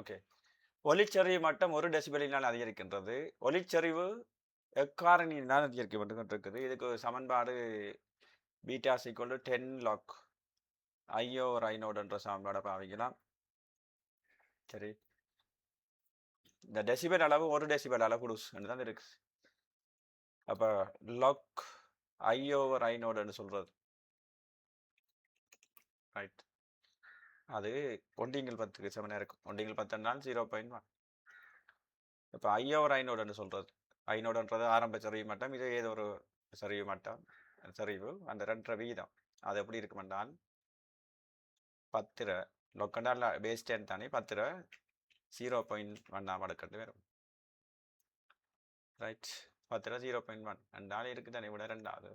Okay. ஒலிச்சரிவு மட்டம் 1 டெசிபலினால் அதிகரிக்கின்றது. ஒலிச்சரிவு எக்காரணியினால் அதிகரிக்கப்பட்டுக்கொண்டிருக்குது. இதுக்கு சமன்பாடு பீட்டா = 10 லாக் ஐ/நோட் என்ற சமன்பாடை பாவிக்கலாம். சரி. இந்த டெசிபல் அளவு 1 டெசிபல் அளவுடுஸ் தான் இருக்கு. அப்ப லாக் ஐ/நோட்னு சொல்றது. ரைட். அது 1/10க்கு சமனா இருக்கும். 1/10 என்றால் 0.1. இப்போ ஐ/நோட்னு சொல்றது. ஐநோடுன்றது ஆரம்ப சரிவு மட்டம். இது ஏதோ ஒரு சரிவு மட்டம். சரிவு அந்த 2 வீதம். அது எப்படி இருக்கும் என்றால் 10 லொக்கண்டால் பேஸ் 10 தானே 10 0.1 மடக்கட்டு வரும். ரைட். 10 0.1 என்றால் இருக்கு தானே விட 2வது